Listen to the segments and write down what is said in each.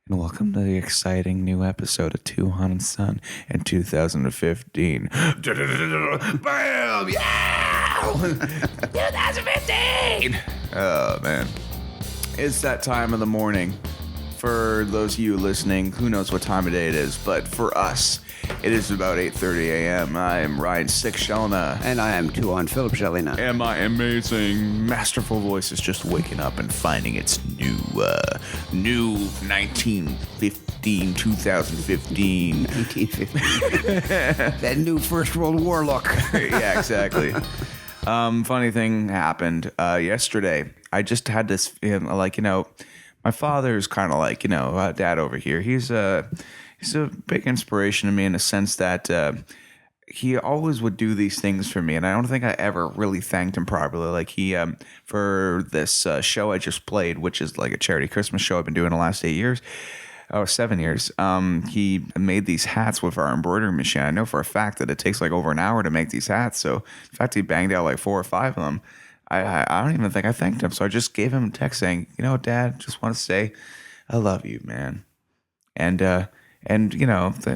and welcome to the exciting new episode of Tuhon and Son in 2015. Bam! Yeah! 2015! Oh, man. It's that time of the morning. For those of you listening, who knows what time of day it is, but for us, it is about 8:30 a.m. I am Ryan Shelna. And I am Tuhon Philip Gelina. And my amazing, masterful voice is just waking up and finding its new 2015. 1950. That new First World War look. Yeah, exactly. Funny thing happened yesterday. I just had this, my father's kind of like, dad over here. He's a big inspiration to me in the sense that he always would do these things for me, and I don't think I ever really thanked him properly. Like he, for this show I just played, which is like a charity Christmas show I've been doing the last 7 years. He made these hats with our embroidery machine. I know for a fact that it takes like over an hour to make these hats. So in fact, he banged out like 4 or 5 of them. I don't even think I thanked him. So I just gave him a text saying, Dad, just want to say I love you, man. And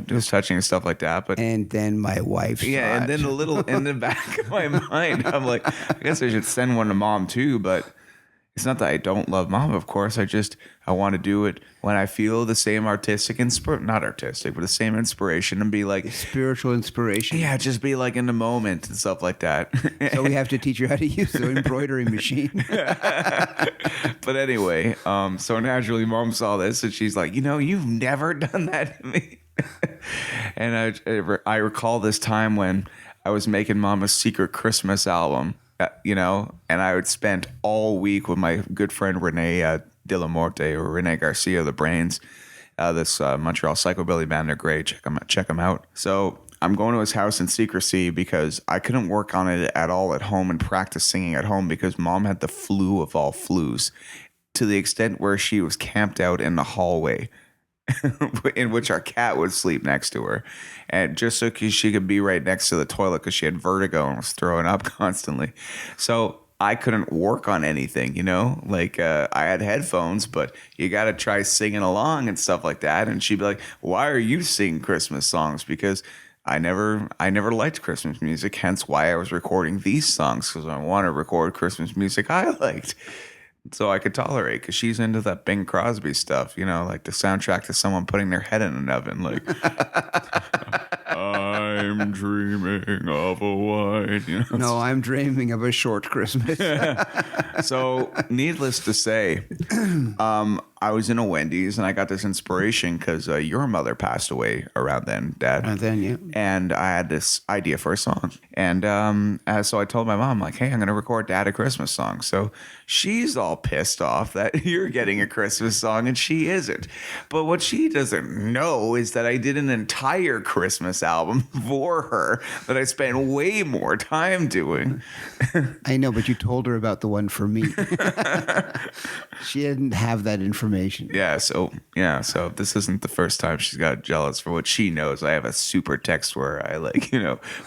just touching and stuff like that. But and then my wife. Yeah, and then a little in the back of my mind, I'm like, I guess I should send one to Mom too. But it's not that I don't love Mom, of course. I want to do it when I feel the same not artistic, but the same inspiration, and be like spiritual inspiration. Yeah, just be like in the moment and stuff like that. So we have to teach you how to use the embroidery machine. But anyway, so naturally Mom saw this and she's like, you've never done that to me. And I recall this time when I was making Mom a secret Christmas album. And I would spend all week with my good friend Rene De La Morte, or Rene Garcia, the Brains, this Montreal psychobilly band. They're great. Check them out. So I'm going to his house in secrecy because I couldn't work on it at all at home and practice singing at home because Mom had the flu of all flus, to the extent where she was camped out in the hallway in which our cat would sleep next to her, and just so she could be right next to the toilet because she had vertigo and was throwing up constantly. So I couldn't work on anything, I had headphones, but you got to try singing along and stuff like that. And she'd be like, why are you singing Christmas songs? Because I never liked Christmas music, hence why I was recording these songs, because I want to record Christmas music I liked. So I could tolerate, because she's into that Bing Crosby stuff, like the soundtrack to someone putting their head in an oven, like I'm dreaming of a white. No, I'm dreaming of a short Christmas. So needless to say, I was in a Wendy's and I got this inspiration because your mother passed away around then, Dad. Yeah. And I had this idea for a song. And so I told my mom, like, hey, I'm going to record Dad a Christmas song. So she's all pissed off that you're getting a Christmas song and she isn't. But what she doesn't know is that I did an entire Christmas album for her that I spent way more time doing. I know, but you told her about the one for me. She didn't have that information. So this isn't the first time she's got jealous for what she knows. I have a super text where I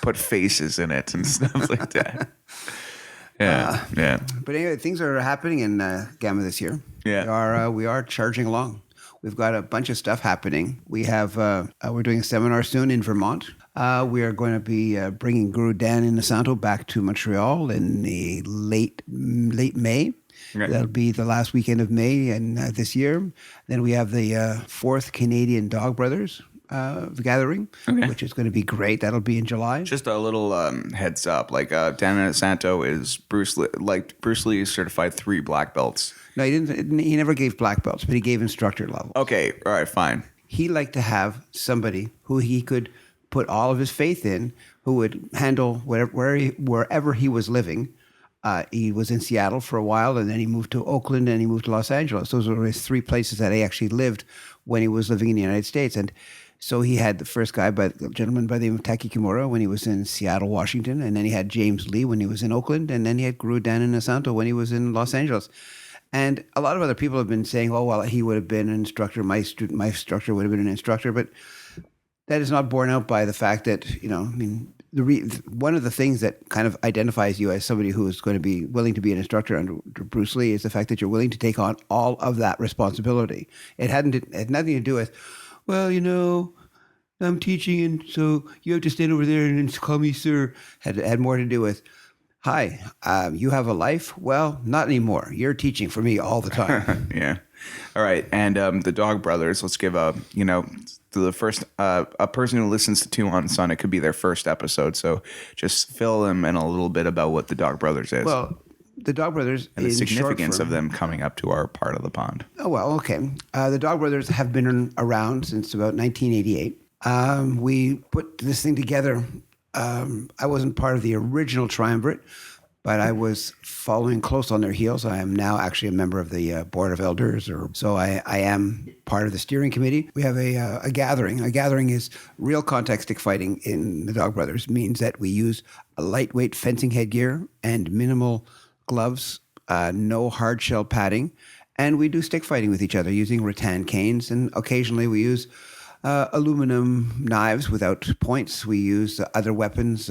put faces in it and stuff like that. Yeah. But anyway, things are happening in Gamma this year. Yeah. We are charging along. We've got a bunch of stuff happening. We have we're doing a seminar soon in Vermont. We are going to be bringing Guru Dan Inosanto back to Montreal in the late May. Okay. That'll be the last weekend of May and this year. Then we have the 4th Canadian Dog Brothers gathering, which is going to be great. That'll be in July. Just a little heads up, Dan Inosanto is Bruce Lee certified 3 black belts. No, he didn't. He never gave black belts, but he gave instructor levels. Okay, all right, fine. He liked to have somebody who he could put all of his faith in, who would handle wherever he was living. He was in Seattle for a while, and then he moved to Oakland, and he moved to Los Angeles. Those were his 3 places that he actually lived when he was living in the United States. And so he had the first guy, a gentleman by the name of Taki Kimura, when he was in Seattle, Washington, and then he had James Lee when he was in Oakland, and then he had Guru Dan Inosanto when he was in Los Angeles. And a lot of other people have been saying, oh, well, he would have been an instructor, my instructor would have been an instructor, but that is not borne out by the fact that, one of the things that kind of identifies you as somebody who is going to be willing to be an instructor under Bruce Lee is the fact that you're willing to take on all of that responsibility. It had nothing to do with, well, I'm teaching, and so you have to stand over there and call me sir. Had more to do with, hi, you have a life? Well, not anymore. You're teaching for me all the time. Yeah. All right. And the Dog Brothers, let's give to the first, a person who listens to Tuhon Son, it could be their first episode. So just fill them in a little bit about what the Dog Brothers is. Well, the Dog Brothers, and the significance of them coming up to our part of the pond. Oh, well, okay. The Dog Brothers have been around since about 1988. We put this thing together. I wasn't part of the original triumvirate, but I was following close on their heels. I am now actually a member of the board of elders, so I am part of the steering committee. We have a gathering. A gathering is real contact stick fighting in the Dog Brothers. Means that we use a lightweight fencing headgear and minimal gloves, no hard shell padding, and we do stick fighting with each other using rattan canes, and occasionally we use aluminum knives without points. We use other weapons.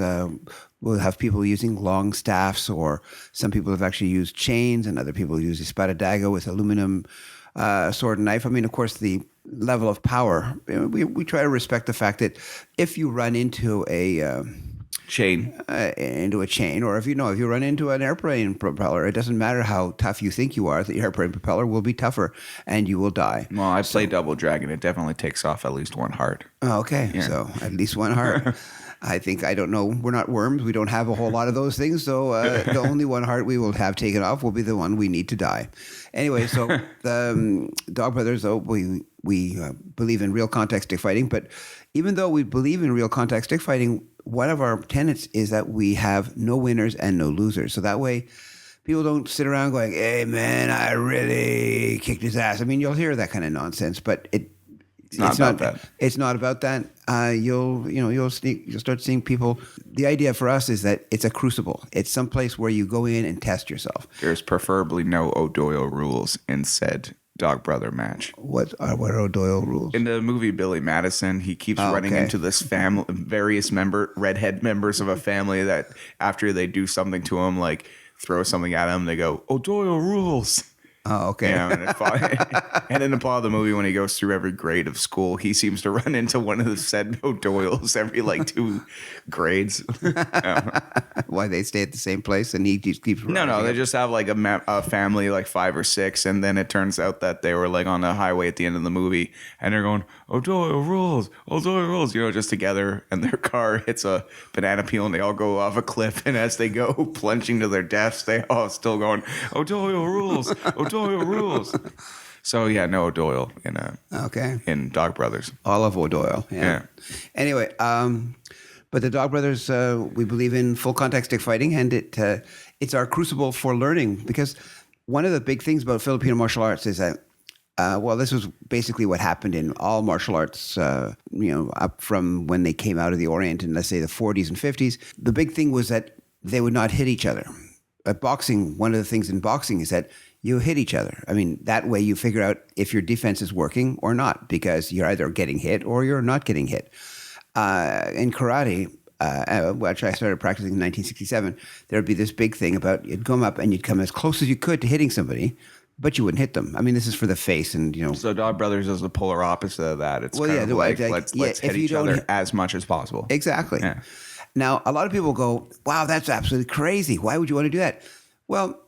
We'll have people using long staffs, or some people have actually used chains, and other people use espada daga with aluminum sword and knife. I mean, of course, the level of power, we try to respect the fact that if you run into a chain, or if you run into an airplane propeller, it doesn't matter how tough you think you are, the airplane propeller will be tougher and you will die. Well, I play Double Dragon. It definitely takes off at least one heart. Okay, yeah. So at least one heart. I don't know. We're not worms. We don't have a whole lot of those things. So the only one heart we will have taken off will be the one we need to die. Anyway, so the Dog Brothers, though, we believe in real contact stick fighting. But even though we believe in real contact stick fighting, one of our tenets is that we have no winners and no losers. So that way, people don't sit around going, "Hey, man, I really kicked his ass." I mean, you'll hear that kind of nonsense, but it's not about that. It's not about that. You'll start seeing people. The idea for us is that it's a crucible. It's some place where you go in and test yourself. There's preferably no O'Doyle rules in said Dog Brother match. What are O'Doyle rules? In the movie Billy Madison, he keeps running into this various redhead members of a family that after they do something to him, like throw something at him, they go, O'Doyle rules. Oh, okay. Yeah, and in the plot of the movie, when he goes through every grade of school, he seems to run into one of the said O'Doyles every 2 grades. Why, they stay at the same place and he just keeps running? No, they just have a family 5 or 6, and then it turns out that they were on the highway at the end of the movie, and they're going, O'Doyle rules, just together, and their car hits a banana peel, and they all go off a cliff, and as they go plunging to their deaths, they all still going, O'Doyle rules, O'Doyle rules. So yeah, no O'Doyle in Dog Brothers. All of O'Doyle. Yeah. Anyway, but the Dog Brothers, we believe in full contact stick fighting, and it's our crucible for learning, because one of the big things about Filipino martial arts is that this was basically what happened in all martial arts, up from when they came out of the Orient in, let's say, the 40s and 50s. The big thing was that they would not hit each other. At boxing, one of the things in boxing is that you hit each other. I mean, that way you figure out if your defense is working or not, because you're either getting hit or you're not getting hit. In karate, which I started practicing in 1967, there would be this big thing about you'd come up and you'd come as close as you could to hitting somebody, but you wouldn't hit them. I mean, this is for the face, and So Dog Brothers is the polar opposite of that. It's let's hit each other as much as possible. Exactly. Yeah. Now, a lot of people go, "Wow, that's absolutely crazy. Why would you want to do that?" Well,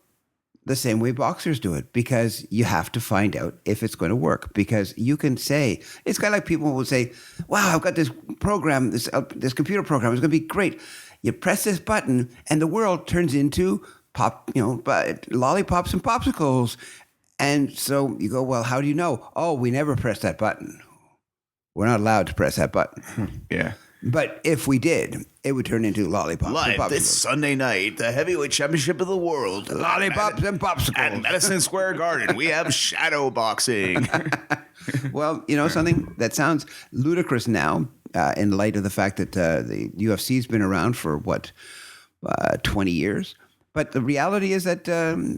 the same way boxers do it, because you have to find out if it's going to work. Because you can say, it's kind of like people would say, "Wow, I've got this program, this computer program. It's going to be great." You press this button, and the world turns into lollipops and popsicles. And so you go, "Well, how do you know?" "Oh, we never press that button. We're not allowed to press that button." Yeah. But if we did, it would turn into lollipops and popsicles. Live this Sunday night, the heavyweight championship of the world. Lollipops and popsicles. At Madison Square Garden, we have shadow boxing. Well, something that sounds ludicrous now, in light of the fact that the UFC's been around for 20 years. But the reality is that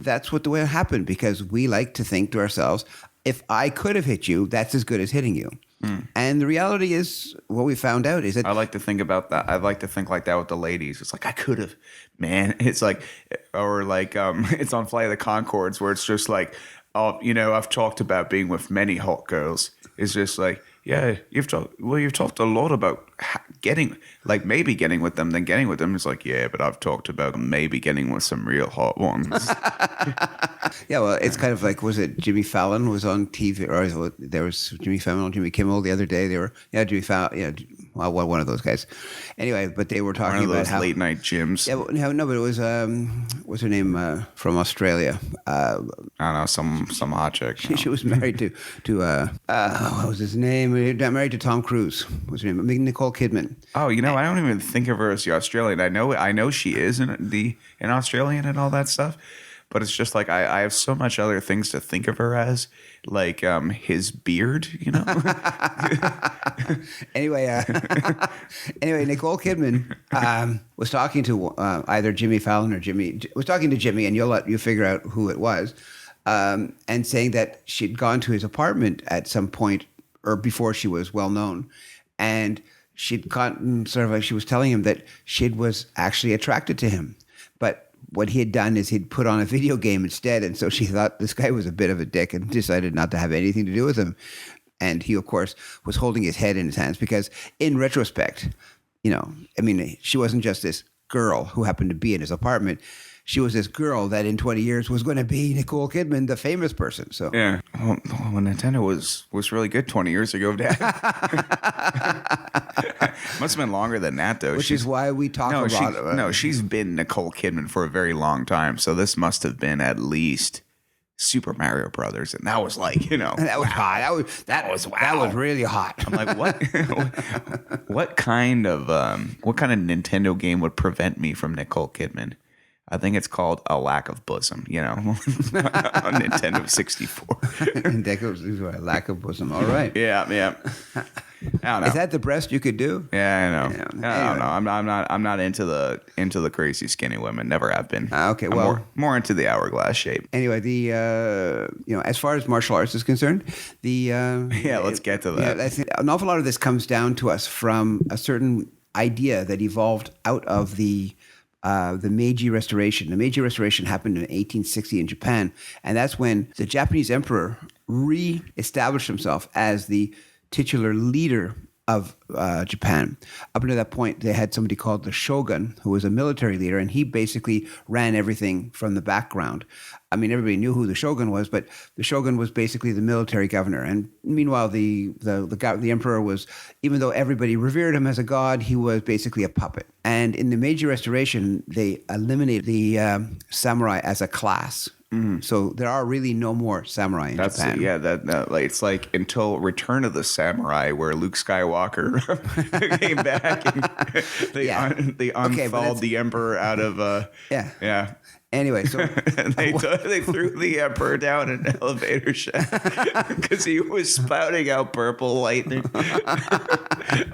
that's what the way it happened, because we like to think to ourselves, if I could have hit you, that's as good as hitting you. And the reality is, what we found out is that I like to think about that. I like to think like that with the ladies. It's like I could have, man. It's like, or like, it's on Flight of the Conchords where it's just like, oh, I've talked about being with many hot girls. It's just like, yeah, you've talked a lot about maybe getting with them, then getting with them. It's like, yeah, but I've talked about maybe getting with some real hot ones. Yeah, well, it's kind of like, was it Jimmy Fallon was on TV, or there was Jimmy Fallon, Jimmy Kimmel the other day. They were, Jimmy Fallon, well, one of those guys. Anyway, but they were talking about how late night gyms. Yeah, no, but it was what's her name from Australia? I don't know, some hot chick. She was married to what was his name? Married to Tom Cruise. What's her name? Nicole Kidman. Oh, I don't even think of her as the Australian. I know she is an Australian and all that stuff. But it's just like I have so much other things to think of her as, like his beard, Anyway, Nicole Kidman was talking to either Jimmy Fallon or was talking to Jimmy, and you figure out who it was, and saying that she'd gone to his apartment at some point or before she was well known, and she'd gotten sort of like, she was telling him that she was actually attracted to him, but what he had done is he'd put on a video game instead. And so she thought this guy was a bit of a dick and decided not to have anything to do with him. And he, of course, was holding his head in his hands because in retrospect, she wasn't just this girl who happened to be in his apartment. She was this girl that in 20 years was going to be Nicole Kidman, the famous person. So yeah, well, Nintendo was really good 20 years ago, Dad. Must have been longer than that, though. Which is why we talk about it. No, she's been Nicole Kidman for a very long time. So this must have been at least Super Mario Brothers, and that was like, that was hot. That was really hot. I'm like, what? What kind of Nintendo game would prevent me from Nicole Kidman? I think it's called A Lack of Bosom, on Nintendo 64. A lack of bosom. All right. Yeah. I don't know. Is that the best you could do? Yeah, I know. I don't know. I'm not into the crazy skinny women. Never have been. Okay, I'm more into the hourglass shape. Anyway, the as far as martial arts is concerned, let's get to that. I think an awful lot of this comes down to us from a certain idea that evolved out of the Meiji Restoration. The Meiji Restoration happened in 1860 in Japan, and that's when the Japanese emperor re-established himself as the titular leader of Japan. Up until that point, they had somebody called the shogun, who was a military leader, and he basically ran everything from the background. I mean, everybody knew who the shogun was, but the shogun was basically the military governor. And meanwhile, the emperor was, even though everybody revered him as a god, he was basically a puppet. And in the Meiji Restoration, they eliminated the samurai as a class. Mm-hmm. So there are really no more samurai in Japan. It's like until Return of the Samurai, where Luke Skywalker came back and they unthawed the emperor out of yeah. Anyway, so they threw the emperor down an elevator shaft because he was spouting out purple lightning.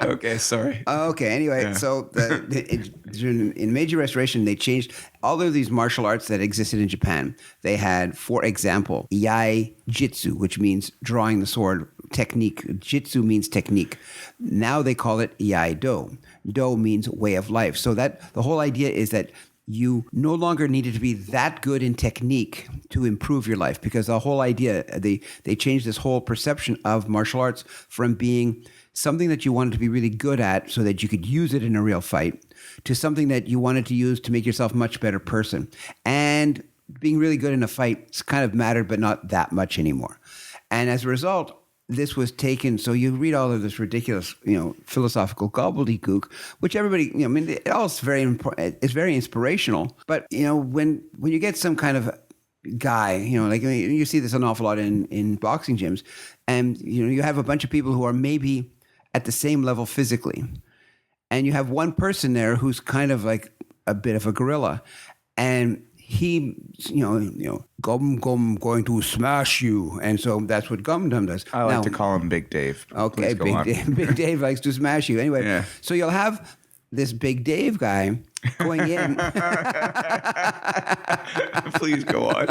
Okay, sorry. Okay, anyway, so in Meiji Restoration, they changed all of these martial arts that existed in Japan. They had, for example, Iai Jitsu, which means drawing the sword technique. Jitsu means technique. Now they call it Iai Do. Do means way of life. So that the whole idea is that you no longer needed to be that good in technique to improve your life, because the whole idea, they changed this whole perception of martial arts from being something that you wanted to be really good at so that you could use it in a real fight to something that you wanted to use to make yourself a much better person. And being really good in a fight kind of mattered, but not that much anymore. And as a result, this was taken, so you read all of this ridiculous, philosophical gobbledygook, which everybody, it all is very important. It's very inspirational. But, when you get some kind of guy, you see this an awful lot in boxing gyms, and, you have a bunch of people who are maybe at the same level physically. And you have one person there who's kind of like a bit of a gorilla. And he, Gum going to smash you. And so that's what Gum Dum does. I like to call him Big Dave. Okay, Big Dave likes to smash you. Anyway, So you'll have this Big Dave guy going in, Please go on.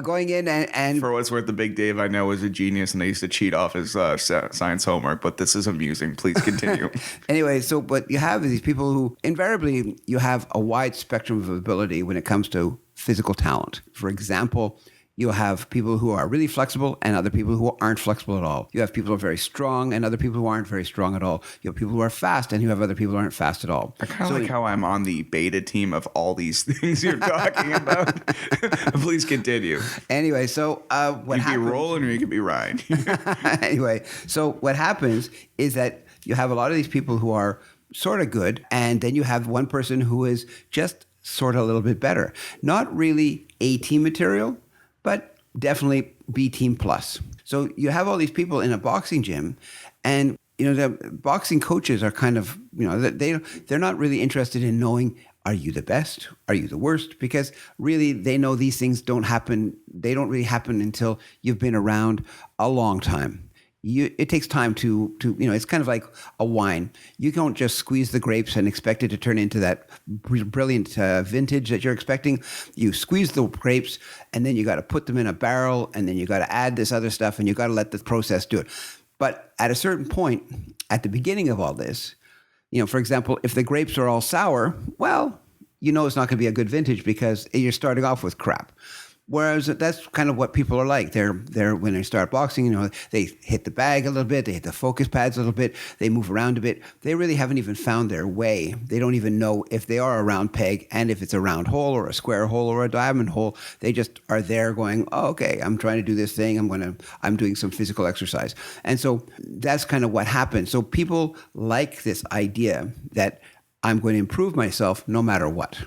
going in and For what's worth, the Big Dave I know is a genius, and they used to cheat off his science homework. But this is amusing. Please continue. anyway, so what you have is these people who invariably you have a wide spectrum of ability when it comes to physical talent. For example, you'll have people who are really flexible and other people who aren't flexible at all. You have people who are very strong and other people who aren't very strong at all. You have people who are fast and you have other people who aren't fast at all. I kind of like how I'm on the beta team of all these things you're talking about. Please continue. Anyway, so what You could be happens... Roland or you could be Ryan. Anyway, so what happens is that you have a lot of these people who are sort of good, and then you have one person who is just sort of a little bit better. Not really A team material, but definitely B team plus. So you have all these people in a boxing gym, and the boxing coaches are kind of, they're not really interested in knowing, are you the best? Are you the worst? Because really they know these things don't happen. They don't really happen until you've been around a long time. It takes time to it's kind of like a wine. You don't just squeeze the grapes and expect it to turn into that brilliant vintage that you're expecting. You squeeze the grapes, and then you got to put them in a barrel, and then you got to add this other stuff, and you got to let the process do it. But at a certain point, at the beginning of all this, for example, if the grapes are all sour, well, it's not going to be a good vintage because you're starting off with crap. Whereas that's kind of what people are like. They're when they start boxing, they hit the bag a little bit, they hit the focus pads a little bit, they move around a bit. They really haven't even found their way. They don't even know if they are a round peg and if it's a round hole or a square hole or a diamond hole. They just are there going, oh, okay, I'm trying to do this thing. I'm doing some physical exercise. And so that's kind of what happens. So people like this idea that I'm going to improve myself no matter what.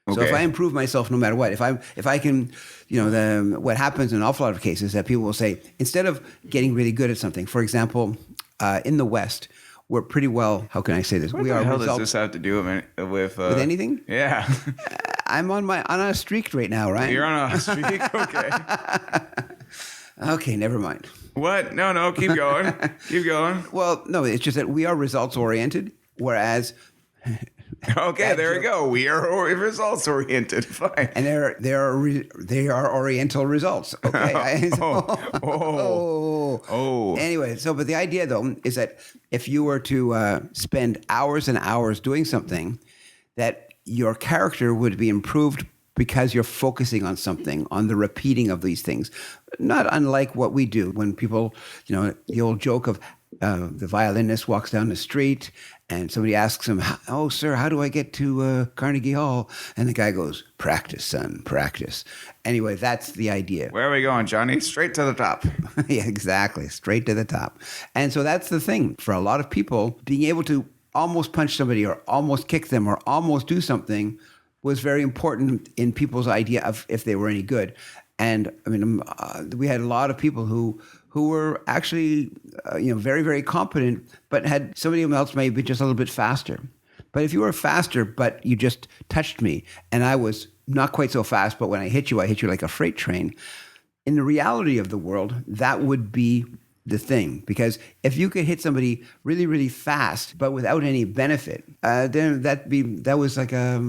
Okay. So if I improve myself no matter what, if I can, what happens in an awful lot of cases is that people will say, instead of getting really good at something, for example, in the West, we're pretty well, how can I say this? What the hell does this have to do with anything? Yeah. I'm on a streak right now, right? You're on a streak? Okay. Okay, never mind. What? No, keep going. Keep going. Well, no, it's just that we are results oriented, whereas... Okay, there we go. We are results oriented. Fine. And they are oriental results. Okay. Anyway, but the idea though is that if you were to spend hours and hours doing something, that your character would be improved because you're focusing on something, on the repeating of these things. Not unlike what we do when people, the old joke of the violinist walks down the street and somebody asks him, oh, sir, how do I get to Carnegie Hall? And the guy goes, practice, son, practice. Anyway, that's the idea. Where are we going, Johnny? Straight to the top. Yeah, exactly. Straight to the top. And so that's the thing. For a lot of people, being able to almost punch somebody or almost kick them or almost do something was very important in people's idea of if they were any good. And I mean, we had a lot of people who were actually, very, very competent, but had somebody else maybe just a little bit faster. But if you were faster, but you just touched me, and I was not quite so fast, but when I hit you like a freight train. In the reality of the world, that would be the thing. Because if you could hit somebody really, really fast, but without any benefit, then that was like a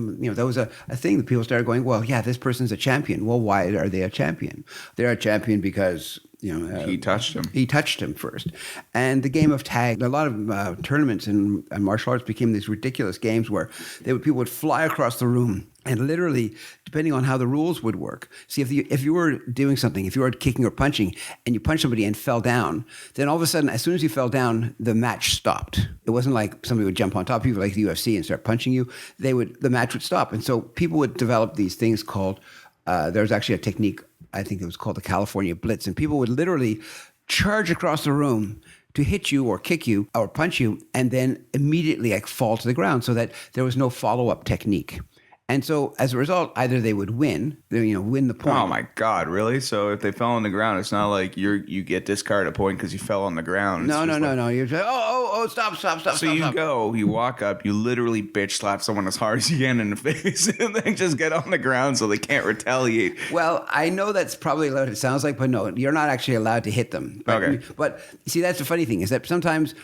thing that people started going, well, yeah, this person's a champion. Well, why are they a champion? They're a champion because he touched him. He touched him first. And the game of tag, a lot of tournaments and martial arts became these ridiculous games where people would fly across the room and literally, depending on how the rules would work. See, if you were doing something, if you were kicking or punching and you punched somebody and fell down, then all of a sudden, as soon as you fell down, the match stopped. It wasn't like somebody would jump on top of you like the UFC and start punching you. The match would stop. And so people would develop these things called, there was actually a technique, I think it was called the California Blitz, and people would literally charge across the room to hit you or kick you or punch you and then immediately fall to the ground so that there was no follow-up technique. And so, as a result, either they would win the point. Oh my God, really? So if they fell on the ground, it's not like you get discarded a point because you fell on the ground. No. You're just, stop. So you walk up, you literally bitch slap someone as hard as you can in the face, and then just get on the ground so they can't retaliate. Well, I know that's probably what it sounds like, but no, you're not actually allowed to hit them. Okay. But see, that's the funny thing is that sometimes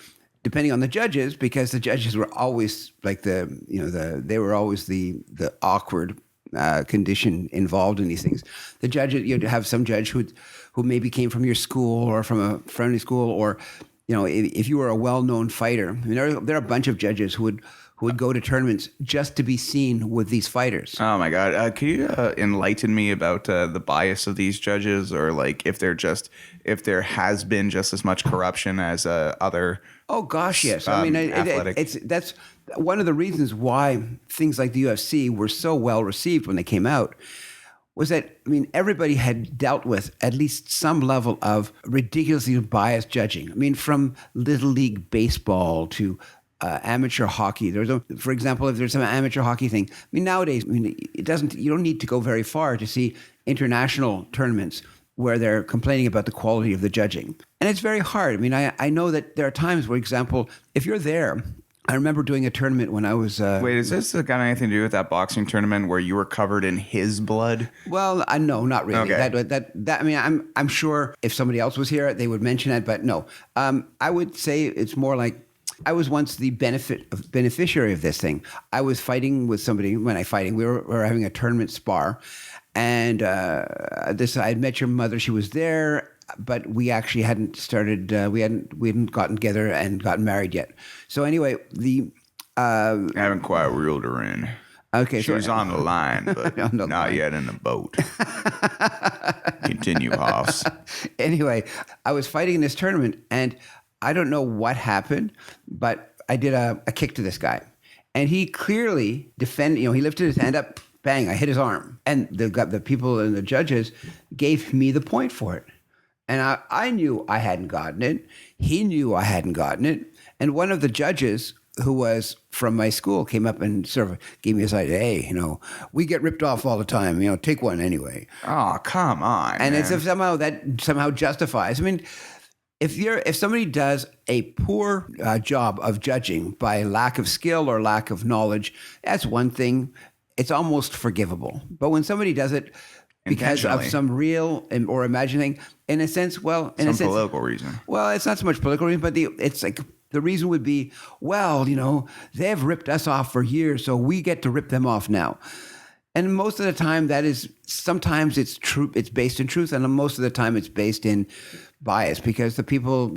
depending on the judges, because the judges were always like they were always the awkward condition involved in these things. The judges, you'd have some judge who maybe came from your school or from a friendly school, or if you were a well-known fighter. I mean, there are a bunch of judges who would go to tournaments just to be seen with these fighters. Oh my God! Can you enlighten me about the bias of these judges, or like if there has been just as much corruption as other? Oh gosh, yes. I mean, that's one of the reasons why things like the UFC were so well received when they came out. Was that, I mean, everybody had dealt with at least some level of ridiculously biased judging. I mean, from Little League baseball to amateur hockey. For example, if there's some amateur hockey thing. I mean, nowadays, you don't need to go very far to see international tournaments where they're complaining about the quality of the judging. And it's very hard. I mean, I know that there are times, for example, if you're there, I remember doing a tournament when I was... Wait, is this got anything to do with that boxing tournament where you were covered in his blood? Well, no, not really. Okay. That I mean, I'm sure if somebody else was here, they would mention it, but no. I would say it's more like I was once the beneficiary of this thing. I was fighting with somebody. We were having a tournament spar, and I had met your mother. She was there. But we actually hadn't started. We hadn't gotten together and gotten married yet. So anyway, I haven't quite reeled her in. Okay, she was on the line, but not yet in the boat. Continue, Hoss. Anyway, I was fighting in this tournament, and I don't know what happened, but I did a kick to this guy, and he clearly defended. He lifted his hand up, bang! I hit his arm, and the people and the judges gave me the point for it. And I knew I hadn't gotten it. He knew I hadn't gotten it. And one of the judges, who was from my school, came up and sort of gave me a side. Hey, we get ripped off all the time. Take one anyway. Oh, come on! And man. it's if somehow justifies. I mean, if somebody does a poor job of judging by lack of skill or lack of knowledge, that's one thing. It's almost forgivable. But when somebody does it because of some real or imagining, in a sense, political reason. Well, it's not so much political reason, but it's like the reason would be, well, they've ripped us off for years, so we get to rip them off now. And most of the time, sometimes it's true. It's based in truth, and most of the time, it's based in bias because the people,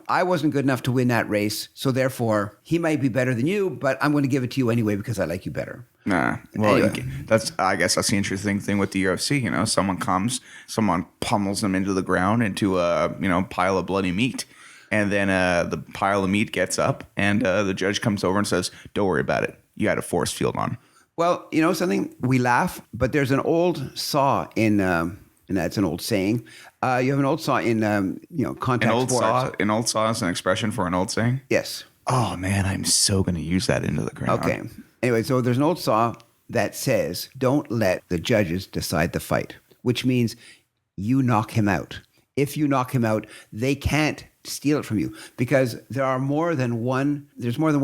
I wasn't good enough to win that race, so therefore he might be better than you, but I'm going to give it to you anyway because I like you better. Nah, well, Anyway. I guess that's the interesting thing with the UFC. Someone pummels them into the ground into a pile of bloody meat, and then the pile of meat gets up, and the judge comes over and says, "Don't worry about it. You had a force field on." Well, something, we laugh, but there's an old saw in, and that's an old saying. You have an old saw in, contact sports. An old saw is an expression for an old saying? Yes. Oh, man, I'm so going to use that into the ground. Okay. Anyway, so there's an old saw that says, don't let the judges decide the fight, which means you knock him out. If you knock him out, they can't steal it from you because there's more than one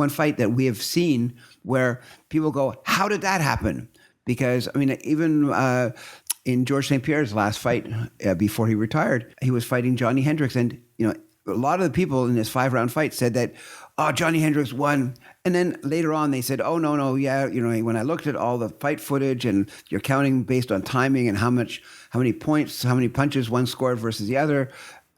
fight that we have seen where people go, how did that happen? Because, even in George St. Pierre's last fight before he retired, he was fighting Johnny Hendricks. And, a lot of the people in this 5-round fight said that, oh, Johnny Hendricks won. And then later on they said, oh, no, yeah, when I looked at all the fight footage and you're counting based on timing and how many points, how many punches one scored versus the other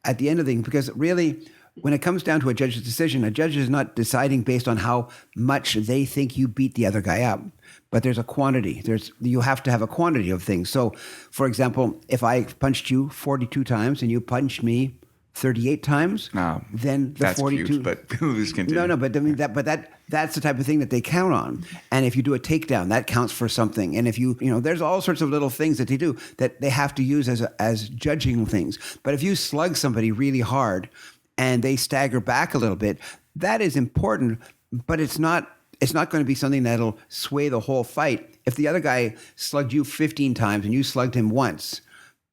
at the end of the thing, because really, when it comes down to a judge's decision, a judge is not deciding based on how much they think you beat the other guy up. But there's a quantity. You have to have a quantity of things. So, for example, if I punched you 42 times and you punched me 38 times, then the that's 42. Cute, but please continue. No, but that's the type of thing that they count on. And if you do a takedown, that counts for something. And if there's all sorts of little things that they do that they have to use as judging things. But if you slug somebody really hard and they stagger back a little bit, that is important, but it's not going to be something that'll sway the whole fight. If the other guy slugged you 15 times and you slugged him once,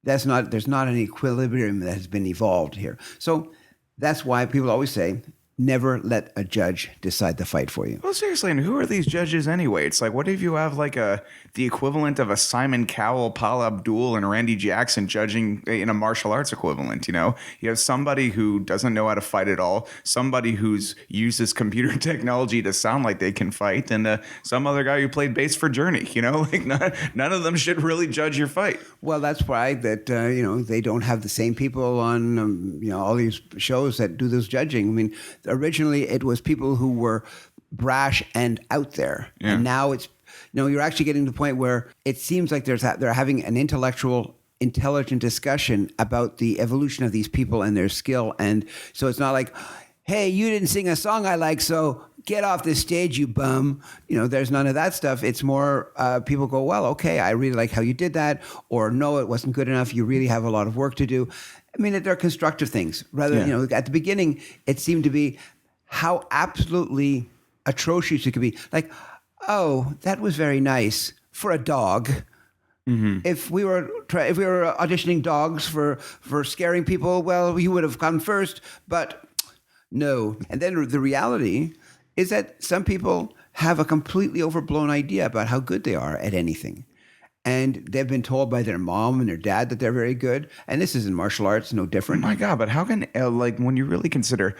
there's not an equilibrium that has been evolved here. So that's why people always say, never let a judge decide the fight for you. Well, seriously, and who are these judges anyway? It's like, what if you have like the equivalent of a Simon Cowell, Paul Abdul, and Randy Jackson judging in a martial arts equivalent? You know, you have somebody who doesn't know how to fight at all, somebody who's uses computer technology to sound like they can fight, and some other guy who played bass for Journey. You know, like none of them should really judge your fight. Well, that's why that they don't have the same people on all these shows that do this judging. I mean, originally it was people who were brash and out there, and now it's you're actually getting to the point where it seems like they're having an intelligent discussion about the evolution of these people and their skill, and so it's not like, hey, you didn't sing a song I like, so get off the stage, you bum. There's none of that stuff. It's more people go, well, okay, I really like how you did that, or no, it wasn't good enough. You really have a lot of work to do. I mean, they're constructive things. Rather, at the beginning, it seemed to be how absolutely atrocious it could be. Like, oh, that was very nice for a dog. Mm-hmm. If we were auditioning dogs for scaring people, well, you would have come first, but no. And then the reality is that some people have a completely overblown idea about how good they are at anything. And they've been told by their mom and their dad that they're very good. And this is in martial arts, no different. Oh my God, but how can, when you really consider,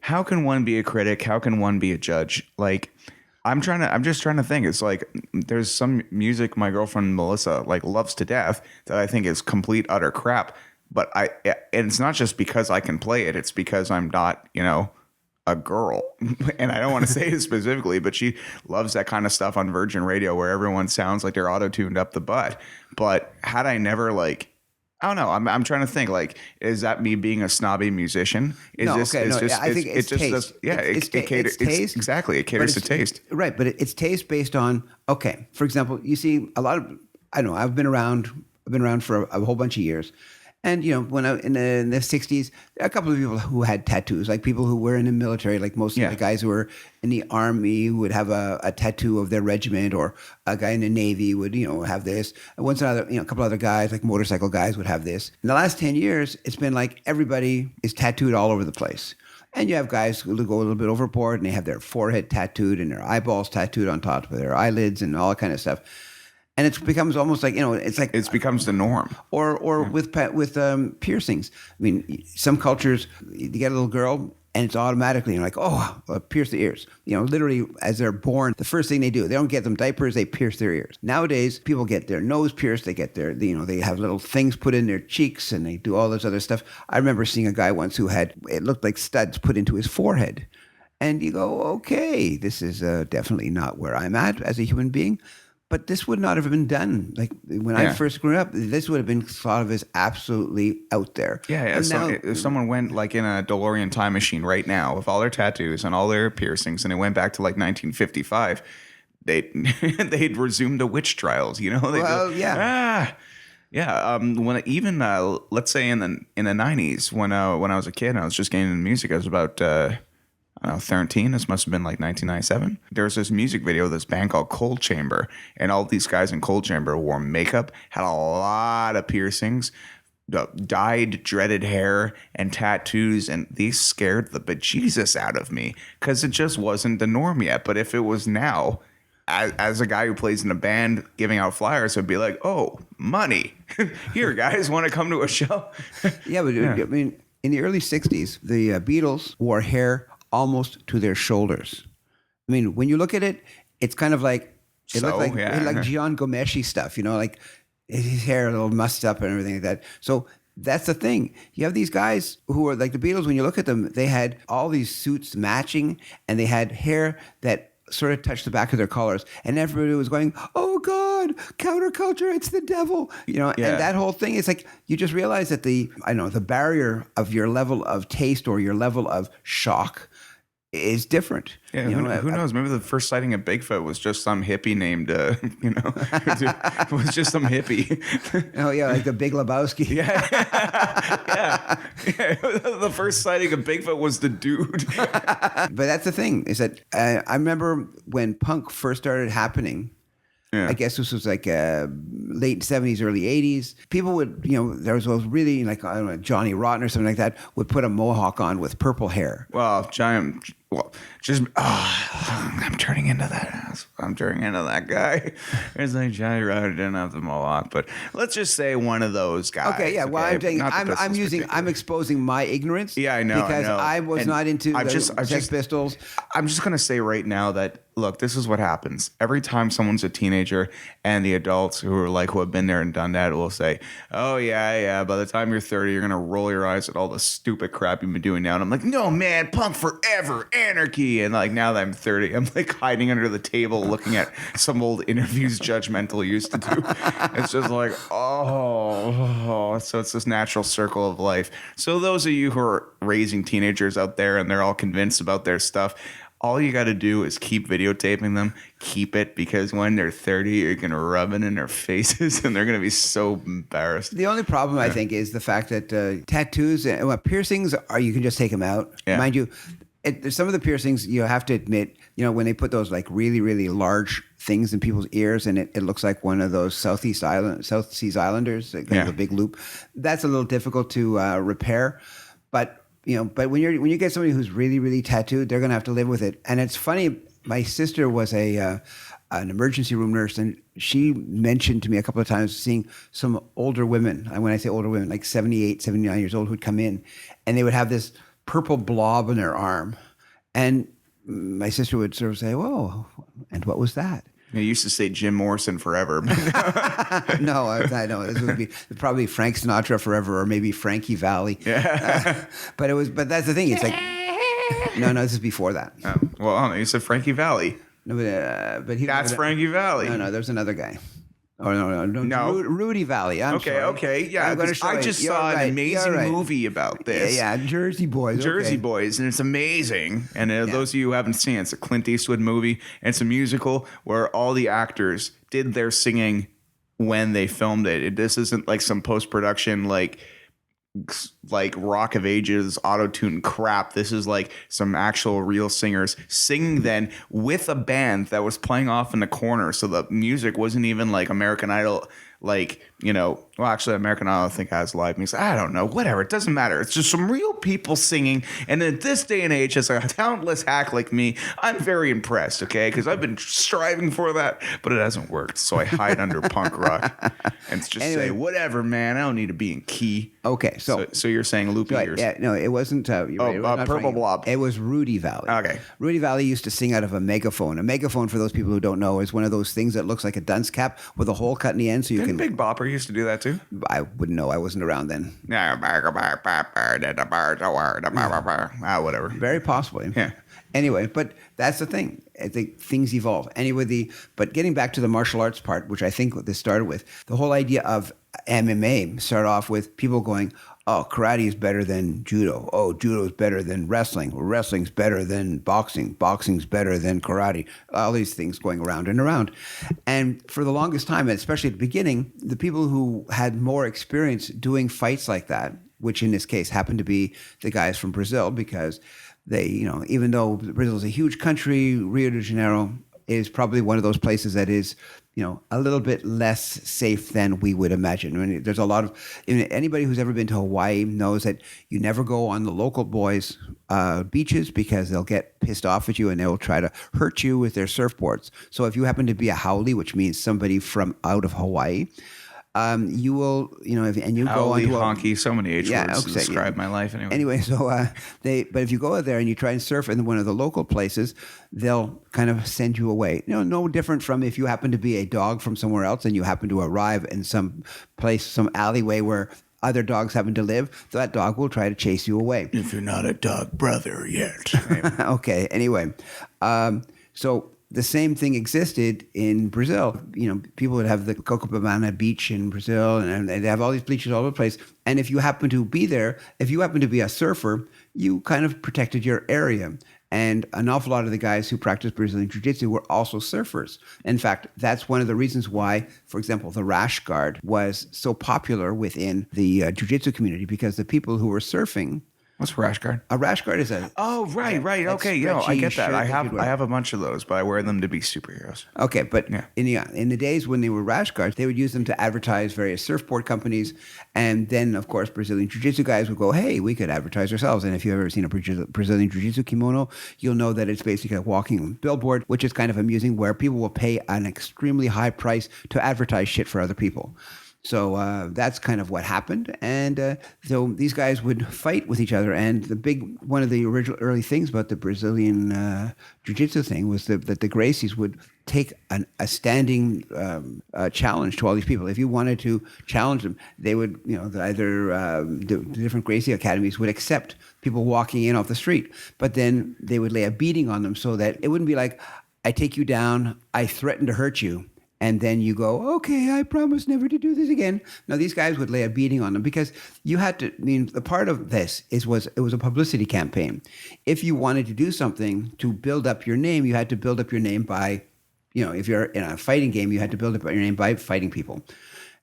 how can one be a critic? How can one be a judge? Like, I'm just trying to think. It's like, there's some music my girlfriend Melissa loves to death that I think is complete utter crap. But and it's not just because I can play it. It's because I'm not, a girl. And I don't want to say it specifically, but she loves that kind of stuff on Virgin Radio where everyone sounds like they're auto-tuned up the butt. But had I never I don't know. I'm trying to think. Is that me being a snobby musician? I think it's taste. It's taste. Exactly, it caters to taste. Right, but it's taste based on. Okay, for example, you see a lot of. I don't know. I've been around for a whole bunch of years, and when I in the '60s, a couple of people who had tattoos, like people who were in the military, like most of the guys who were in the army would have a tattoo of their regiment, or a guy in the Navy would have this. And once another, a couple other guys, like motorcycle guys, would have this. In the last 10 years, it's been like everybody is tattooed all over the place. And you have guys who go a little bit overboard, and they have their forehead tattooed and their eyeballs tattooed on top of their eyelids and all that kind of stuff. And it becomes almost like it's like it becomes the norm. Or with piercings. I mean, some cultures you get a little girl and it's automatically like, oh, pierce the ears. Literally as they're born, the first thing they do, they don't get them diapers, they pierce their ears. Nowadays, people get their nose pierced, they get they have little things put in their cheeks, and they do all this other stuff. I remember seeing a guy once who had it looked like studs put into his forehead, and you go, okay, this is definitely not where I'm at as a human being. But this would not have been done. Like when I first grew up, this would have been thought of as absolutely out there. Yeah. So if someone went in a DeLorean time machine right now with all their tattoos and all their piercings, and it went back to 1955, they'd resume the witch trials. When let's say in the 90s when I was a kid and I was just getting into music, I was about 13. This must have been 1997. There's this music video of this band called Cold Chamber, and all these guys in Cold Chamber wore makeup, had a lot of piercings, dyed, dreaded hair, and tattoos, and these scared the bejesus out of me because it just wasn't the norm yet. But if it was now, as a guy who plays in a band giving out flyers, I'd be like, oh, money. Here, guys, want to come to a show? Yeah, but I mean, in the early 60s, the Beatles wore hair almost to their shoulders. I mean, when you look at it, it's kind of like it looked like Gian Gomeshi stuff, like his hair a little mussed up and everything like that. So that's the thing. You have these guys who are like the Beatles. When you look at them, they had all these suits matching, and they had hair that sort of touched the back of their collars, and everybody was going, "Oh God, counterculture! It's the devil!" And that whole thing is like you just realize that the barrier of your level of taste or your level of shock is different. Yeah, who knows? Maybe the first sighting of Bigfoot was just some hippie named, it was just some hippie. Oh yeah, like the Big Lebowski. Yeah. The first sighting of Bigfoot was the dude. But that's the thing is that I remember when punk first started happening, Yeah. I guess this was like late 70s, early 80s. People would, there was those really like, I don't know, Johnny Rotten or something like that would put a mohawk on with purple hair. Well, I'm turning into that ass. I'm turning into that guy. It's like Johnny Rotter didn't have the mohawk, but let's just say one of those guys. Okay, yeah. Well, I'm saying Not the Pistols I'm exposing my ignorance. Yeah, I know. Because I was not into Sex Pistols. I'm just gonna say right now that look, this is what happens every time someone's a teenager, and the adults who have been there and done that will say, "Oh yeah. By the time you're 30, you're gonna roll your eyes at all the stupid crap you've been doing now." And I'm like, "No, man, punk forever, anarchy." And like now that I'm 30, I'm like hiding under the table, looking at some old interviews Judgmental used to do. It's just like, oh, so it's this natural circle of life. So those of you who are raising teenagers out there and they're all convinced about their stuff, all you got to do is keep videotaping them, keep it, because when they're 30, you're going to rub it in their faces and they're going to be so embarrassed. The only problem, I think, is the fact that tattoos and piercings, you can just take them out. Yeah. Mind you, some of the piercings, you have to admit, when they put those like really, really large things in people's ears and it looks like one of those South Seas Islanders, kind of a big loop, that's a little difficult to repair. But but when you get somebody who's really, really tattooed, they're going to have to live with it. And it's funny. My sister was an emergency room nurse, and she mentioned to me a couple of times seeing some older women. And when I say older women, like 78, 79 years old, who'd come in, and they would have this purple blob on their arm. And my sister would sort of say, "Whoa, and what was that?" I used to say Jim Morrison forever. No, I know this would be probably Frank Sinatra forever, or maybe Frankie Valli. Yeah. But that's the thing. It's like, no, this is before that. Oh, well, I don't know. You said Frankie Valli. No, but That's Frankie Valli. No, there's another guy. Oh no. Rudy Valley. Okay, yeah. I just saw an amazing movie about this. Yeah, Jersey Boys. Jersey Boys, and it's amazing. And those of you who haven't seen it, it's a Clint Eastwood movie, and it's a musical where all the actors did their singing when they filmed it. This isn't like some post-production like Rock of Ages auto-tune crap. This is like some actual real singers singing then with a band that was playing off in the corner. So the music wasn't even like American Idol, well, actually American Idol I think has live music. I don't know, whatever, it doesn't matter. It's just some real people singing. And in this day and age, as a talentless hack like me, I'm very impressed, okay? Because I've been striving for that, but it hasn't worked. So I hide under punk rock and just say, whatever, man, I don't need to be in key. Okay, so you're saying loopy ears. Yeah, no, it wasn't. It was not Purple Blob. It was Rudy Valley. Okay. Rudy Valley used to sing out of a megaphone. A megaphone, for those people who don't know, is one of those things that looks like a dunce cap with a hole cut in the end, so you Didn't can. Big Bopper used to do that too? I wouldn't know. I wasn't around then. Whatever. Very possibly. Yeah. Anyway, but that's the thing. I think things evolve. Anyway, but getting back to the martial arts part, which I think this started with, the whole idea of MMA started off with people going, "Oh, karate is better than judo. Oh, judo is better than wrestling. Wrestling's better than boxing. Boxing's better than karate." All these things going around and around. And for the longest time, and especially at the beginning, the people who had more experience doing fights like that, which in this case happened to be the guys from Brazil, because they, even though Brazil is a huge country, Rio de Janeiro is probably one of those places that is, a little bit less safe than we would imagine. I mean, there's a lot of anybody who's ever been to Hawaii knows that you never go on the local boys' beaches because they'll get pissed off at you and they'll try to hurt you with their surfboards. So if you happen to be a haole, which means somebody from out of Hawaii, you will, and you go on to honky, so many H words to describe my life anyway. Anyway, so but if you go out there and you try and surf in one of the local places, they'll kind of send you away. No different from if you happen to be a dog from somewhere else and you happen to arrive in some place, some alleyway where other dogs happen to live, that dog will try to chase you away. If you're not a dog brother yet. Okay, anyway. So the same thing existed in Brazil. People would have the Copacabana beach in Brazil, and they'd have all these beaches all over the place. And if you happen to be there, if you happen to be a surfer, you kind of protected your area. And an awful lot of the guys who practiced Brazilian Jiu-Jitsu were also surfers. In fact, that's one of the reasons why, for example, the rash guard was so popular within the Jiu-Jitsu community, because the people who were surfing What's rash guard? A rash guard is a Oh, right. that Okay, I stretchy get that. shirt I that you'd wear. have a bunch of those, but I wear them to be superheroes. Okay, but Yeah. in the days when they were rash guards, they would use them to advertise various surfboard companies, and then of course Brazilian Jiu-Jitsu guys would go, "Hey, we could advertise ourselves." And if you've ever seen a Brazilian Jiu-Jitsu kimono, you'll know that it's basically a walking billboard, which is kind of amusing, where people will pay an extremely high price to advertise shit for other people. So that's kind of what happened, and so these guys would fight with each other. And one of the original early things about the Brazilian jiu-jitsu thing was that the Gracies would take a standing challenge to all these people. If you wanted to challenge them, they would, the different Gracie academies would accept people walking in off the street, but then they would lay a beating on them so that it wouldn't be like, I take you down, I threaten to hurt you, and then you go, okay, I promise never to do this again. Now, these guys would lay a beating on them because you had to, the part of this it was a publicity campaign. If you wanted to do something to build up your name, you had to build up your name by, if you're in a fighting game, you had to build up your name by fighting people.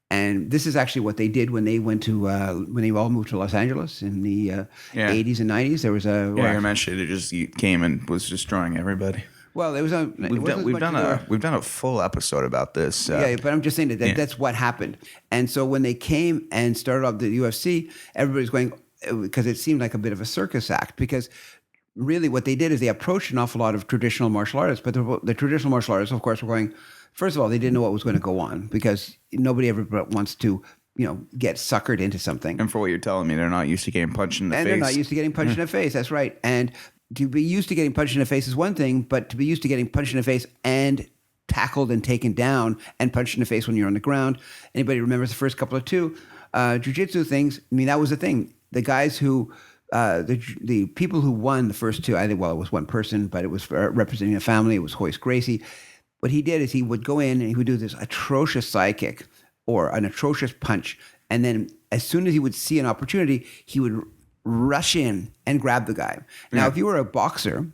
And this is actually what they did when they went to, when they all moved to Los Angeles in the 80s and 90s. There was a... Yeah, you mentioned it just came and was destroying everybody. Well, it was a. We've done a full episode about this. Yeah, but I'm just saying that's what happened. And so when they came and started off the UFC, everybody's going, because it seemed like a bit of a circus act. Because really, what they did is they approached an awful lot of traditional martial artists, but the traditional martial artists, of course, were going. First of all, they didn't know what was going to go on because nobody ever wants to, get suckered into something. And for what you're telling me, they're not used to getting punched in the face. And they're not used to getting punched in the face. That's right. And to be used to getting punched in the face is one thing, but to be used to getting punched in the face and tackled and taken down and punched in the face when you're on the ground. Anybody remembers the first couple of jiu-jitsu things? That was the thing. The guys who, the people who won the first two, I think, it was one person, but it was representing a family. It was Royce Gracie. What he did is he would go in and he would do this atrocious side kick or an atrocious punch. And then as soon as he would see an opportunity, he would rush in and grab the guy. Now, if you were a boxer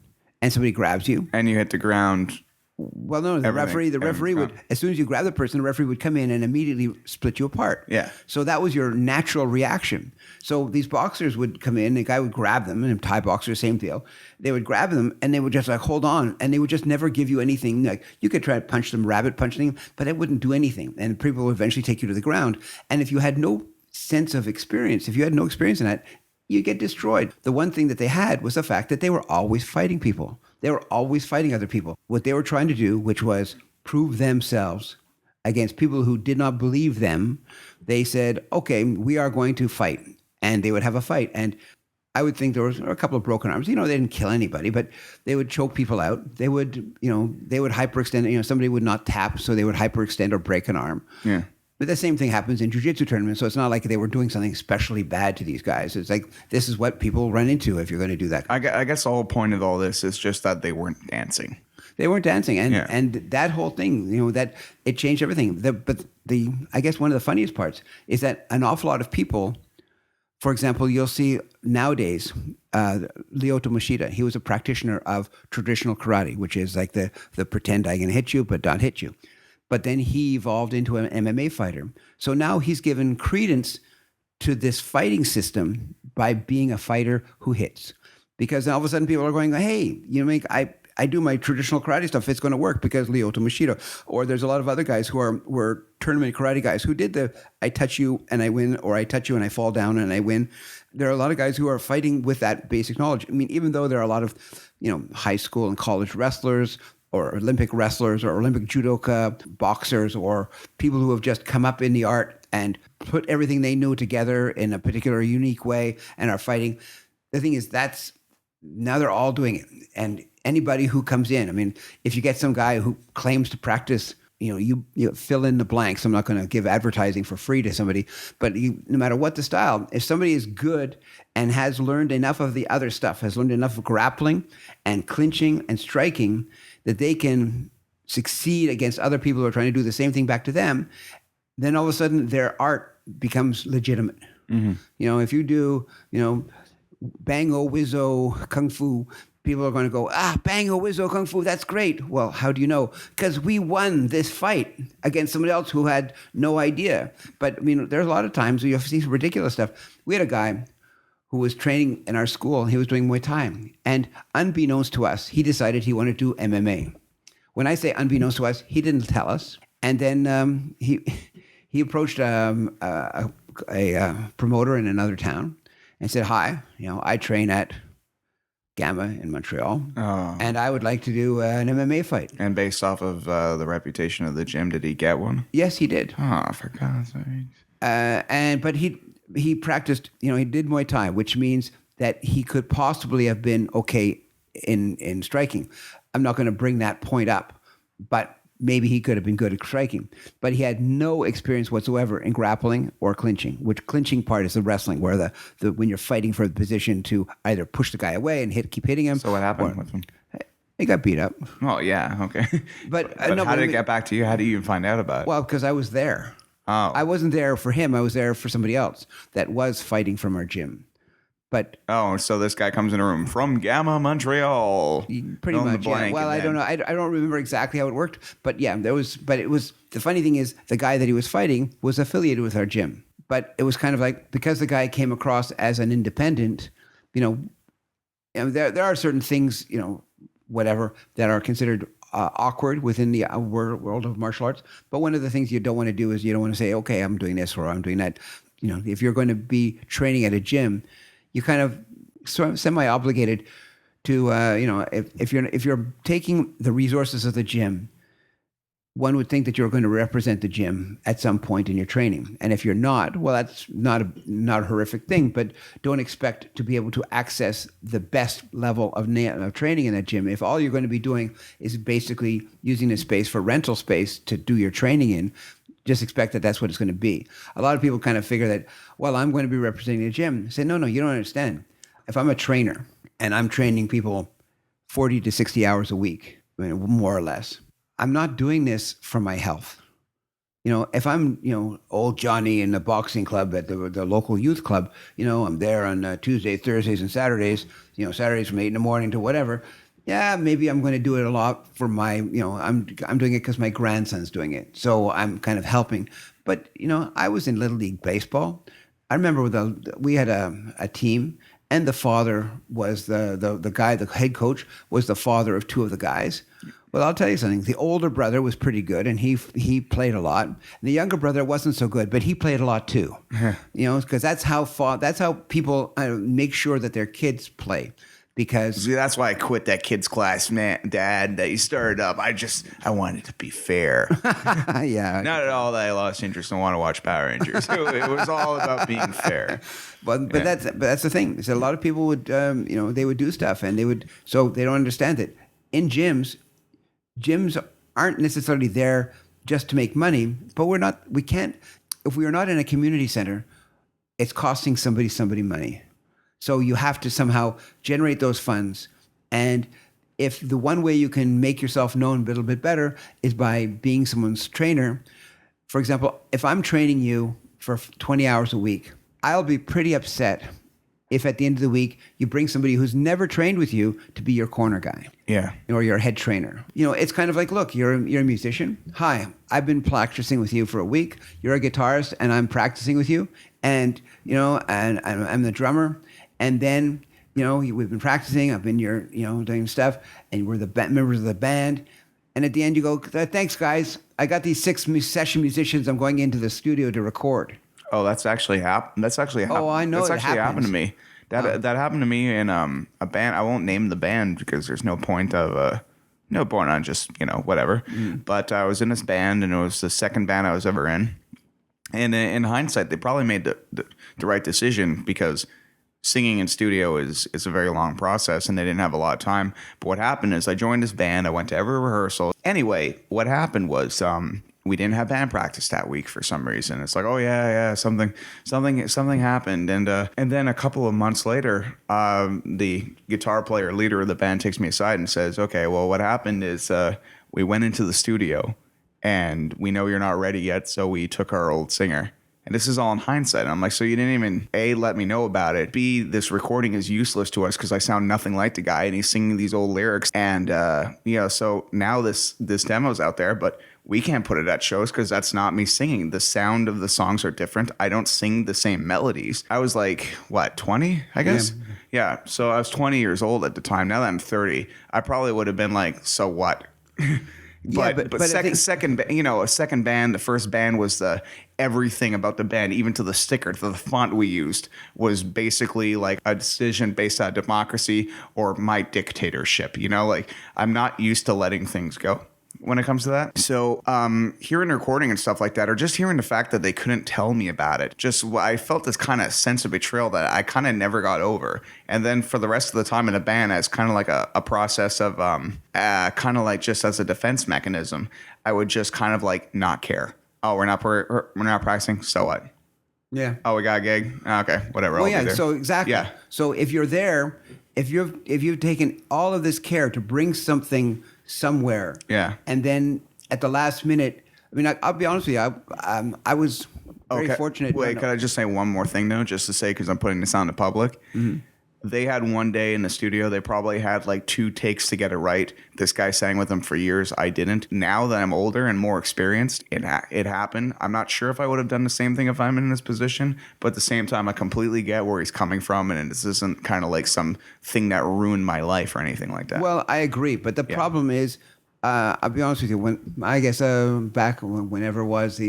and somebody grabs you, and you hit the ground, well, no, the referee would, as soon as you grab the person, the referee would come in and immediately split you apart. Yeah. So that was your natural reaction. So these boxers would come in, the guy would grab them, and Thai boxers, same deal. They would grab them and they would just like hold on, and they would just never give you anything. Like you could try to punch them, rabbit punching them, but it wouldn't do anything. And people would eventually take you to the ground. And if you had no sense of experience, if you had no experience in that, you get destroyed. The one thing that they had was the fact that they were always fighting people. They were always fighting other people. What they were trying to do, which was prove themselves against people who did not believe them, they said, okay, we are going to fight. And they would have a fight. And I would think there was a couple of broken arms. They didn't kill anybody, but they would choke people out. They would, they would hyperextend. Somebody would not tap, so they would hyperextend or break an arm. Yeah. But the same thing happens in jiu-jitsu tournaments. So it's not like they were doing something especially bad to these guys. It's like, this is what people run into if you're going to do that. I guess the whole point of all this is just that they weren't dancing. They weren't dancing. And that whole thing, that it changed everything. I guess one of the funniest parts is that an awful lot of people, for example, you'll see nowadays, Lyoto Machida, he was a practitioner of traditional karate, which is like the pretend I can hit you, but not hit you. But then he evolved into an MMA fighter. So now he's given credence to this fighting system by being a fighter who hits. Because all of a sudden people are going, hey, I do my traditional karate stuff. It's going to work because Lyoto Machida. Or there's a lot of other guys who were tournament karate guys who did the I touch you and I win, or I touch you and I fall down and I win. There are a lot of guys who are fighting with that basic knowledge. Even though there are a lot of, high school and college wrestlers, or Olympic wrestlers or Olympic judoka, boxers, or people who have just come up in the art and put everything they know together in a particular unique way and are fighting. The thing is, now they're all doing it. And anybody who comes in, if you get some guy who claims to practice, you fill in the blanks. I'm not going to give advertising for free to somebody, but no matter what the style, if somebody is good and has learned enough of the other stuff, has learned enough of grappling and clinching and striking, that they can succeed against other people who are trying to do the same thing back to them, then all of a sudden their art becomes legitimate. Mm-hmm. If you do, Bango Wizzo Kung Fu, people are going to go, Bango Wizzo Kung Fu, that's great. Well, how do you know? Because we won this fight against somebody else who had no idea. But, there's a lot of times you have to see some ridiculous stuff. We had a guy who was training in our school. He was doing Muay Thai. And unbeknownst to us, he decided he wanted to do MMA. When I say unbeknownst to us, he didn't tell us. And then he approached a promoter in another town and said, "Hi, I train at Gamma in Montreal, and I would like to do an MMA fight." And based off of the reputation of the gym, did he get one? Yes, he did. Oh, for God's sake. But he practiced, he did Muay Thai, which means that he could possibly have been okay in striking. I'm not going to bring that point up, but maybe he could have been good at striking. But he had no experience whatsoever in grappling or clinching, which clinching part is the wrestling, where the when you're fighting for the position to either push the guy away and keep hitting him. So what happened with him? He got beat up. Oh, yeah, okay. But how did it get back to you? How did you even find out about it? Well, because I was there. Oh. I wasn't there for him. I was there for somebody else that was fighting from our gym. But so this guy comes in a room from Gamma, Montreal. Pretty much, yeah. Well, I don't know. I don't remember exactly how it worked. But yeah, but it was, the funny thing is the guy that he was fighting was affiliated with our gym. But it was kind of like, because the guy came across as an independent, there are certain things, whatever, that are considered awkward within the world of martial arts. But one of the things you don't want to do is you don't want to say, okay, I'm doing this or I'm doing that. If you're going to be training at a gym, you kind of semi-obligated to, if you're taking the resources of the gym, one would think that you're going to represent the gym at some point in your training. And if you're not, well, that's not a horrific thing, but don't expect to be able to access the best level of training in that gym. If all you're going to be doing is basically using the space for rental space to do your training in, just expect that that's what it's going to be. A lot of people kind of figure that, well, I'm going to be representing the gym. I say, no, you don't understand. If I'm a trainer and I'm training people 40 to 60 hours a week, more or less, I'm not doing this for my health. If I'm, old Johnny in the boxing club at the local youth club, I'm there on Tuesdays, Thursdays, and Saturdays, Saturdays from 8 a.m. to whatever. Yeah, maybe I'm going to do it a lot for my, I'm doing it because my grandson's doing it. So I'm kind of helping. But, I was in Little League Baseball. I remember we had a team, and the father was the guy, the head coach was the father of two of the guys. Well, I'll tell you something. The older brother was pretty good, and he played a lot. And the younger brother wasn't so good, but he played a lot too. Because that's how people make sure that their kids play. Because see, that's why I quit that kids class, man, Dad, that you started up. I wanted to be fair. Yeah. Not at all that I lost interest and want to watch Power Rangers. It was all about being fair. But that's the thing. So a lot of people would, they would do stuff, and so they don't understand that in gyms aren't necessarily there just to make money, but if we are not in a community center, it's costing somebody money. So you have to somehow generate those funds. And if the one way you can make yourself known a little bit better is by being someone's trainer, for example, if I'm training you for 20 hours a week, I'll be pretty upset if at the end of the week you bring somebody who's never trained with you to be your corner guy. Yeah. Or your head trainer. It's kind of like, look, you're a musician. Hi, I've been practicing with you for a week. You're a guitarist and I'm practicing with you. And, and I'm the drummer. And then, we've been practicing. I've been doing stuff, and we're the members of the band. And at the end, you go, "Thanks, guys. I got these 6 session musicians. I'm going into the studio to record." Oh, that's actually happened. Oh, I know. That's actually happened to me. That happened to me in a band. I won't name the band because there's no point on just whatever. But I was in this band, and it was the second band I was ever in. And in hindsight, they probably made the right decision because singing in studio is a very long process, and they didn't have a lot of time. But what happened is I joined this band. I went to every rehearsal. Anyway, what happened was we didn't have band practice that week for some reason. It's like, oh yeah, something happened, and then a couple of months later, the guitar player, leader of the band, takes me aside and says, "Okay, well, what happened is we went into the studio, and we know you're not ready yet, so we took our old singer." And this is all in hindsight. And I'm like, so you didn't even, A, let me know about it. B, this recording is useless to us because I sound nothing like the guy and he's singing these old lyrics. And, so now this demo's out there, but we can't put it at shows because that's not me singing. The sound of the songs are different. I don't sing the same melodies. I was like, what, 20, I guess? Yeah. So I was 20 years old at the time. Now that I'm 30, I probably would have been like, so what? But second, a second band, the first band was everything about the band, even to the sticker, to the font we used was basically like a decision based on democracy or my dictatorship. Like I'm not used to letting things go when it comes to that. So hearing the recording and stuff like that, or just hearing the fact that they couldn't tell me about it, I felt this kind of sense of betrayal that I kind of never got over. And then for the rest of the time in the band, as kind of like a process of kind of like just as a defense mechanism, I would just kind of like not care. Oh, we're not practicing. So what? Yeah. Oh, we got a gig. Okay, whatever. Well, I'll yeah. be there. So exactly. Yeah. So if you're there, if you've taken all of this care to bring something somewhere, yeah, and then at the last minute, I mean, I'll be honest with you, I was very fortunate. Wait, could I just say one more thing though, just to say because I'm putting this out in the public. Mm-hmm. They had one day in the studio. They probably had like 2 takes to get it right. This guy sang with them for years. I didn't. Now that I'm older and more experienced, it happened. I'm not sure if I would have done the same thing if I'm in this position, but at the same time, I completely get where he's coming from, and this isn't kind of like some thing that ruined my life or anything like that. Well, I agree, but the problem is, I'll be honest with you. When I guess back whenever it was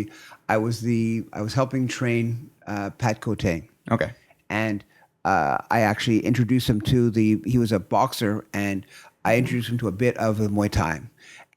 I was helping train Pat Cote. Okay, and I actually introduced him to he was a boxer, and I introduced him to a bit of the Muay Thai.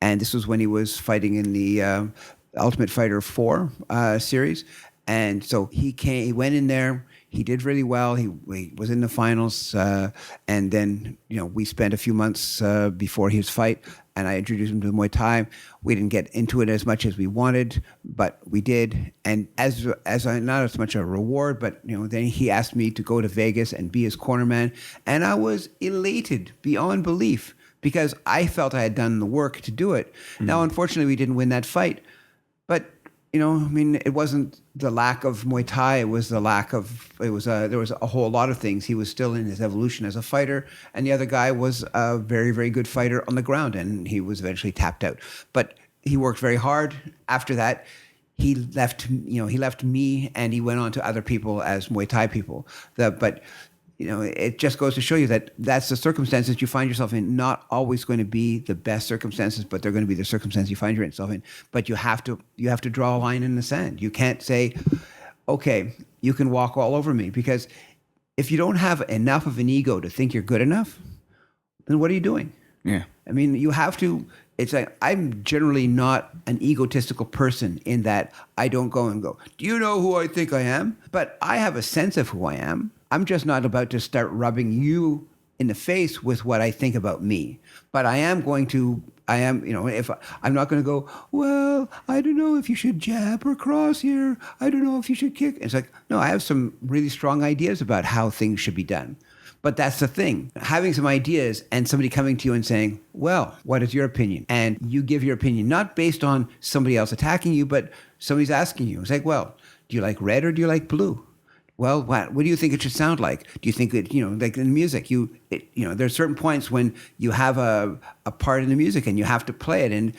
And this was when he was fighting in the Ultimate Fighter 4 series. And so he went in there, he did really well. He was in the finals. And then, we spent a few months before his fight, and I introduced him to Muay Thai. We didn't get into it as much as we wanted, but we did. And as not as much a reward, but then he asked me to go to Vegas and be his cornerman, and I was elated beyond belief because I felt I had done the work to do it. Mm-hmm. Now, unfortunately, we didn't win that fight, but it wasn't the lack of Muay Thai. It was there was a whole lot of things. He was still in his evolution as a fighter, and the other guy was a very, very good fighter on the ground, and he was eventually tapped out. But he worked very hard. After that, he left me, and he went on to other people as Muay Thai people. It just goes to show you that that's the circumstances you find yourself in. Not always going to be the best circumstances, but they're going to be the circumstances you find yourself in. But you have to draw a line in the sand. You can't say, okay, you can walk all over me, because if you don't have enough of an ego to think you're good enough, then what are you doing? Yeah. I mean, you have to. It's like, I'm generally not an egotistical person in that I don't go and go, do you know who I think I am? But I have a sense of who I am. I'm just not about to start rubbing you in the face with what I think about me. But if I'm not going to go, well, I don't know if you should jab or cross here. I don't know if you should kick. It's like, no, I have some really strong ideas about how things should be done. But that's the thing. Having some ideas and somebody coming to you and saying, well, what is your opinion? And you give your opinion, not based on somebody else attacking you, but somebody's asking you. It's like, well, do you like red or do you like blue? Well, what do you think it should sound like? Do you think that, like in music, there's certain points when you have a part in the music and you have to play it. And,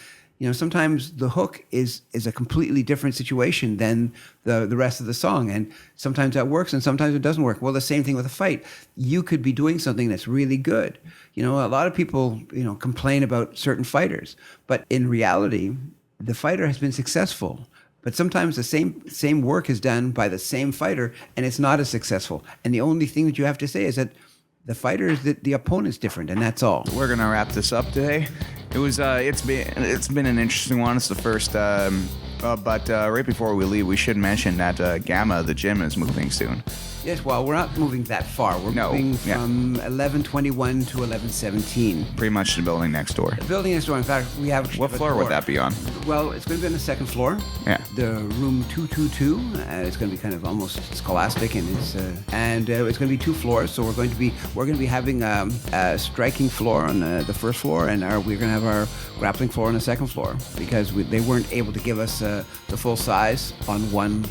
sometimes the hook is a completely different situation than the rest of the song. And sometimes that works and sometimes it doesn't work. Well, the same thing with a fight. You could be doing something that's really good. A lot of people, complain about certain fighters. But in reality, the fighter has been successful. But sometimes the same work is done by the same fighter, and it's not as successful. And the only thing that you have to say is that the fighter is the opponent's different, and that's all. We're gonna wrap this up today. It was it's been an interesting one. It's the first, but right before we leave, we should mention that Gamma, the gym, is moving soon. Yes, well, we're not moving that far. We're moving from 1121 to 1117. Pretty much the building next door. The building next door. In fact, we have... What floor would that be on? Well, it's going to be on the second floor. Yeah. The room 222. It's going to be kind of almost scholastic, and it's going to be 2 floors. So we're going to be having a striking floor on the first floor, and we're going to have our grappling floor on the second floor, because they weren't able to give us the full size on one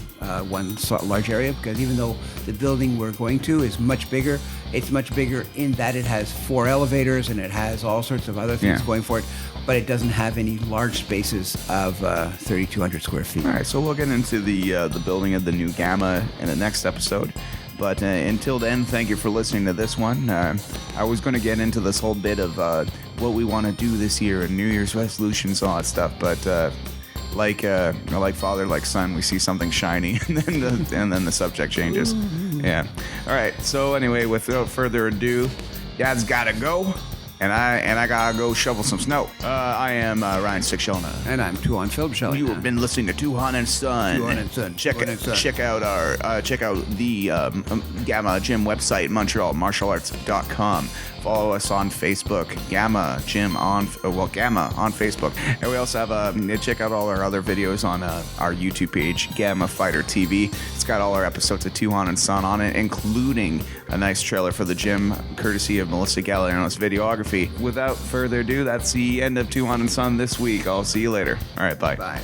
large area, because even though the building we're going to is much bigger. It's much bigger in that it has 4 elevators and it has all sorts of other things going for it, but it doesn't have any large spaces of 3,200 square feet. All right, so we'll get into the building of the new Gamma in the next episode. But until then, thank you for listening to this one. I was going to get into this whole bit of what we want to do this year and New Year's resolutions and all that stuff, but like father, like son, we see something shiny, and then the subject changes. Yeah. All right. So anyway, without further ado, Dad's gotta go. And I gotta go shovel some snow. I am Ryan Sixshona. And I'm Tuhon Philbshell. You have been listening to Tuhon and Son. Tuhon and Son. Check out the Gamma Gym website, MontrealMartialArts.com. Follow us on Facebook, Gamma on Facebook. And we also have check out all our other videos on our YouTube page, Gamma Fighter TV. It's got all our episodes of Tuhon and Son on it, including a nice trailer for the gym, courtesy of Melissa Galliano's videography. Without further ado, that's the end of Tuhon and Son this week. I'll see you later. All right, bye. Bye.